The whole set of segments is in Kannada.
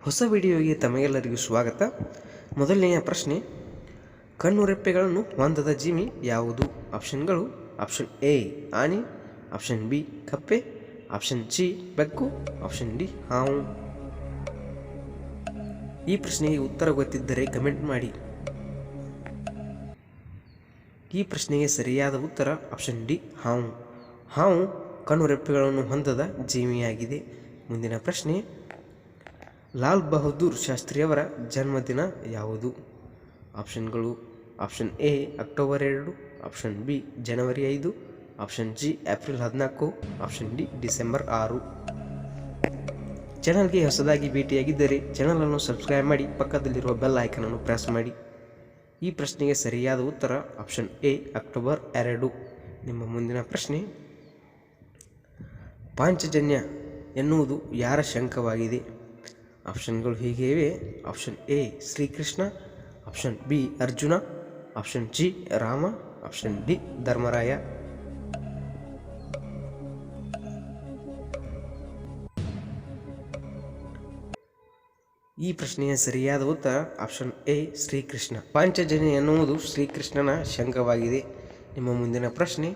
ಹೊಸ ವಿಡಿಯೋಗೆ ತಮಗೆಲ್ಲರಿಗೂ ಸ್ವಾಗತ. ಮೊದಲನೆಯ ಪ್ರಶ್ನೆ, ಕಣ್ಣುರೆಪ್ಪೆಗಳನ್ನು ಹೊಂದದ ಜೀವಿ ಯಾವುದು? ಆಪ್ಷನ್ಗಳು: ಆಪ್ಷನ್ ಎ ಆನೆ, ಆಪ್ಷನ್ ಬಿ ಕಪ್ಪೆ, ಆಪ್ಷನ್ ಸಿ ಬೆಕ್ಕು, ಆಪ್ಷನ್ ಡಿ ಹಾವು. ಈ ಪ್ರಶ್ನೆಗೆ ಉತ್ತರ ಗೊತ್ತಿದ್ದರೆ ಕಮೆಂಟ್ ಮಾಡಿ. ಈ ಪ್ರಶ್ನೆಗೆ ಸರಿಯಾದ ಉತ್ತರ ಆಪ್ಷನ್ ಡಿ ಹಾವು. ಹಾವು ಕಣ್ಣುರೆಪ್ಪೆಗಳನ್ನು ಹೊಂದದ ಜೀವಿಯಾಗಿದೆ. ಮುಂದಿನ ಪ್ರಶ್ನೆ, ಲಾಲ್ ಬಹದ್ದೂರ್ ಶಾಸ್ತ್ರಿಯವರ ಜನ್ಮದಿನ ಯಾವುದು? ಆಪ್ಷನ್ಗಳು: option A October 2, option B ಜನವರಿ 5, option G April 14, option D December 6. ಚಾನಲ್ಗೆ ಹೊಸದಾಗಿ ಭೇಟಿಯಾಗಿದ್ದರೆ ಚಾನಲನ್ನು ಸಬ್ಸ್ಕ್ರೈಬ್ ಮಾಡಿ, ಪಕ್ಕದಲ್ಲಿರುವ ಬೆಲ್ ಐಕನನ್ನು ಪ್ರೆಸ್ ಮಾಡಿ. ಈ ಪ್ರಶ್ನೆಗೆ ಸರಿಯಾದ ಉತ್ತರ ಆಪ್ಷನ್ ಎ ಅಕ್ಟೋಬರ್ 2. ನಿಮ್ಮ ಮುಂದಿನ ಪ್ರಶ್ನೆ, ಪಾಂಚಜನ್ಯ ಎನ್ನುವುದು ಯಾರ ಶಂಖವಾಗಿದೆ? ಆಪ್ಷನ್ಗಳು ಹೀಗೆ ಇವೆ: option A Shri Krishna, option B Arjuna, option G Rama, option D Dharmaraya. ಈ ಪ್ರಶ್ನೆಯ ಸರಿಯಾದ ಉತ್ತರ ಆಪ್ಷನ್ ಎ ಶ್ರೀಕೃಷ್ಣ. ಪಾಂಚಜನ್ಯ ಎನ್ನುವುದು ಶ್ರೀಕೃಷ್ಣನ ಶಂಖವಾಗಿದೆ. ನಿಮ್ಮ ಮುಂದಿನ ಪ್ರಶ್ನೆ,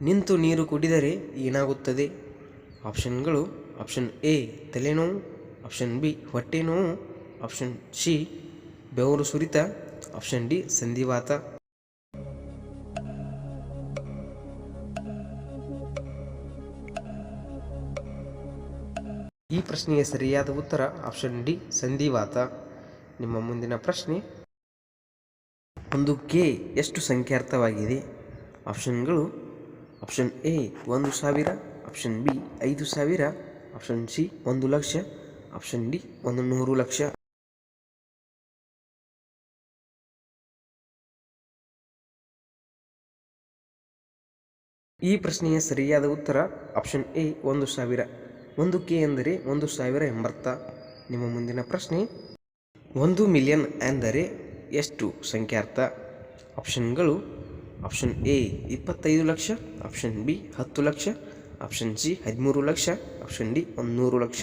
ನಿಂತು ನೀರು ಕುಡಿದರೆ ಏನಾಗುತ್ತದೆ? ಆಪ್ಷನ್ಗಳು: ಆಪ್ಷನ್ ಎ ತಲೆನೋವು, ಆಪ್ಷನ್ ಬಿ ಹೊಟ್ಟೆ ನೋವು, ಆಪ್ಷನ್ ಸಿ ಬೆವರು ಸುರಿತ, ಆಪ್ಷನ್ ಡಿ ಸಂಧಿವಾತ. ಈ ಪ್ರಶ್ನೆಗೆ ಸರಿಯಾದ ಉತ್ತರ ಆಪ್ಷನ್ ಡಿ ಸಂಧಿವಾತ. ನಿಮ್ಮ ಮುಂದಿನ ಪ್ರಶ್ನೆ, ಒಂದು ಕೆ ಎಷ್ಟು ಸಂಖ್ಯಾರ್ಥವಾಗಿದೆ? ಆಪ್ಷನ್ಗಳು: option A 1,000, option B 5,000, option C 1,00,000, option D 100,00,000. ಈ ಪ್ರಶ್ನೆಯ ಸರಿಯಾದ ಉತ್ತರ ಆಪ್ಷನ್ ಎ 1,000. 1 ಕೆ ಎಂದರೆ 1,000 ಎಂಬರ್ಥ. ನಿಮ್ಮ ಮುಂದಿನ ಪ್ರಶ್ನೆ, 1 ಮಿಲಿಯನ್ ಎಂದರೆ ಎಷ್ಟು ಸಂಖ್ಯಾರ್ಥ? ಆಪ್ಷನ್ಗಳು: option A 25 lakh, option B 10 lakh, option C 13 lakh, option D 100 lakh.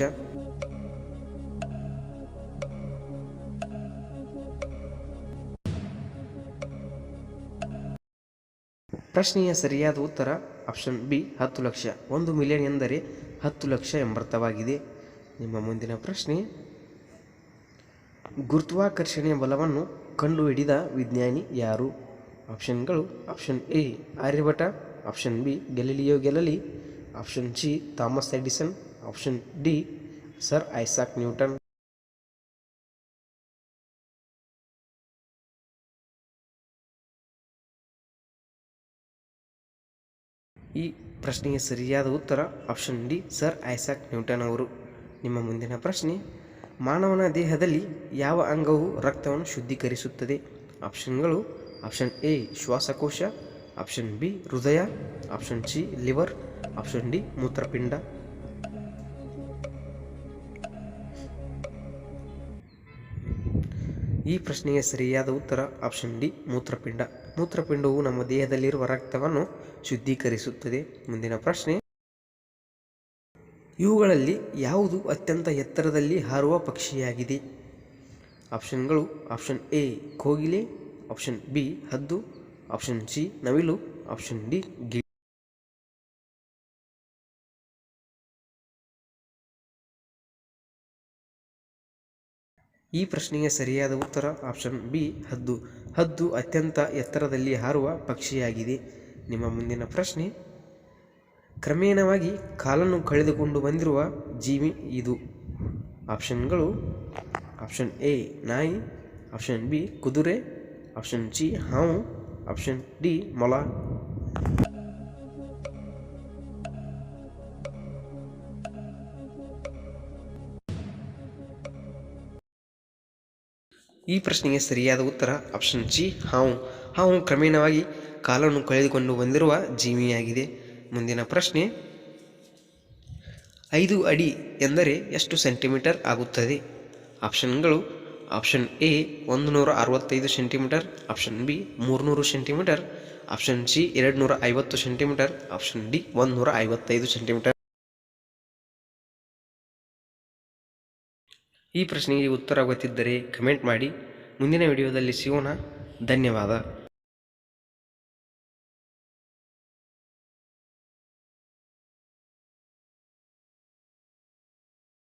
ಪ್ರಶ್ನೆಯ ಸರಿಯಾದ ಉತ್ತರ ಆಪ್ಷನ್ ಬಿ 10 ಲಕ್ಷ. 1 ಮಿಲಿಯನ್ ಎಂದರೆ 10 ಲಕ್ಷ ಎಂಬರ್ಥವಾಗಿದೆ. ನಿಮ್ಮ ಮುಂದಿನ ಪ್ರಶ್ನೆ, ಗುರುತ್ವಾಕರ್ಷಣೆಯ ಬಲವನ್ನು ಕಂಡುಹಿಡಿದ ವಿಜ್ಞಾನಿ ಯಾರು? ಆಪ್ಷನ್ಗಳು: option A Aryabhata, option B Galileo Galilei, option C Thomas Edison, option D sir Isaac Newton. ಈ ಪ್ರಶ್ನೆಗೆ ಸರಿಯಾದ ಉತ್ತರ option D sir Isaac Newton ಅವರು. ನಿಮ್ಮ ಮುಂದಿನ ಪ್ರಶ್ನೆ, ಮಾನವನ ದೇಹದಲ್ಲಿ ಯಾವ ಅಂಗವು ರಕ್ತವನ್ನು ಶುದ್ಧೀಕರಿಸುತ್ತದೆ? ಆಪ್ಷನ್ಗಳು: ಆಪ್ಷನ್ ಎ ಶ್ವಾಸಕೋಶ, ಆಪ್ಷನ್ ಬಿ ಹೃದಯ, option C liver, option D ಮೂತ್ರಪಿಂಡ. ಈ ಪ್ರಶ್ನೆಗೆ ಸರಿಯಾದ ಉತ್ತರ ಆಪ್ಷನ್ ಡಿ ಮೂತ್ರಪಿಂಡ. ಮೂತ್ರಪಿಂಡವು ನಮ್ಮ ದೇಹದಲ್ಲಿರುವ ರಕ್ತವನ್ನು ಶುದ್ಧೀಕರಿಸುತ್ತದೆ. ಮುಂದಿನ ಪ್ರಶ್ನೆ, ಇವುಗಳಲ್ಲಿ ಯಾವುದು ಅತ್ಯಂತ ಎತ್ತರದಲ್ಲಿ ಹಾರುವ ಪಕ್ಷಿಯಾಗಿದೆ? ಆಪ್ಷನ್ಗಳು: ಆಪ್ಷನ್ ಎ ಕೋಗಿಲೆ, ಆಪ್ಷನ್ ಬಿ ಹದ್ದು, ಆಪ್ಷನ್ ಸಿ ನವಿಲು, ಆಪ್ಷನ್ ಡಿ ಗಿಳಿ. ಈ ಪ್ರಶ್ನೆಗೆ ಸರಿಯಾದ ಉತ್ತರ ಆಪ್ಷನ್ ಬಿ ಹದ್ದು. ಹದ್ದು ಅತ್ಯಂತ ಎತ್ತರದಲ್ಲಿ ಹಾರುವ ಪಕ್ಷಿಯಾಗಿದೆ. ನಿಮ್ಮ ಮುಂದಿನ ಪ್ರಶ್ನೆ, ಕ್ರಮೇಣವಾಗಿ ಕಾಲನ್ನು ಕಳೆದುಕೊಂಡು ಬಂದಿರುವ ಜೀವಿ ಇದು? ಆಪ್ಷನ್ಗಳು: ಆಪ್ಷನ್ ಎ ನಾಯಿ, ಆಪ್ಷನ್ ಬಿ ಕುದುರೆ, ಆಪ್ಷನ್ ಸಿ ಹಾವು, ಆಪ್ಷನ್ ಡಿ ಮೊಲ. ಈ ಪ್ರಶ್ನೆಗೆ ಸರಿಯಾದ ಉತ್ತರ ಆಪ್ಷನ್ ಸಿ ಹಾವು. ಹಾವು ಕ್ರಮೇಣವಾಗಿ ಕಾಲನ್ನು ಕಳೆದುಕೊಂಡು ಬಂದಿರುವ ಜೀವಿಯಾಗಿದೆ. ಮುಂದಿನ ಪ್ರಶ್ನೆ, 5 ಅಡಿ ಎಂದರೆ ಎಷ್ಟು ಸೆಂಟಿಮೀಟರ್ ಆಗುತ್ತದೆ? ಆಪ್ಷನ್ಗಳು: option A 165 centimetre, option B 300 centimetre, option C 250 centimetre, option D 155 centimetre. ಈ ಪ್ರಶ್ನೆಗೆ ಉತ್ತರ ಗೊತ್ತಿದ್ದರೆ ಕಮೆಂಟ್ ಮಾಡಿ. ಮುಂದಿನ ವಿಡಿಯೋದಲ್ಲಿ ಸಿಗೋಣ. ಧನ್ಯವಾದ.